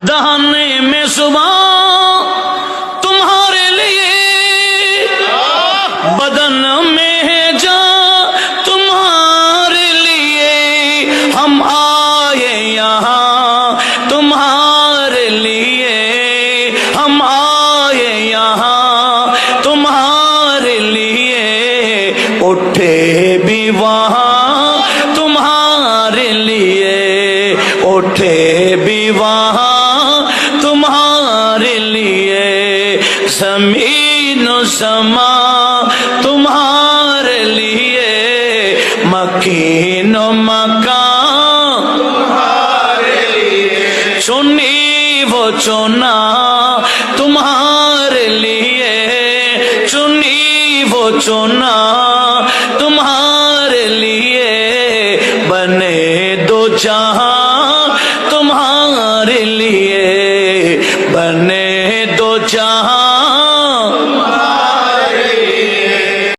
दहाने में सुबह तुम्हारे लिए, बदन में है जान तुम्हारे लिए। हम आए यहाँ तुम्हारे लिए, हम आए यहाँ तुम्हारे लिए। उठे भी वहाँ तुम्हारे लिए, उठे भी वहाँ तुम्हारे लिए। ज़मीन और समा तुम्हारे लिए, मकीन और मकान तुम्हारे लिए। चुनी वो चुना तुम्हारे लिए, चुनी वो चुना तुम्हारे लिए। बने दो जहां तुम्हारे लिए, बने दो जहां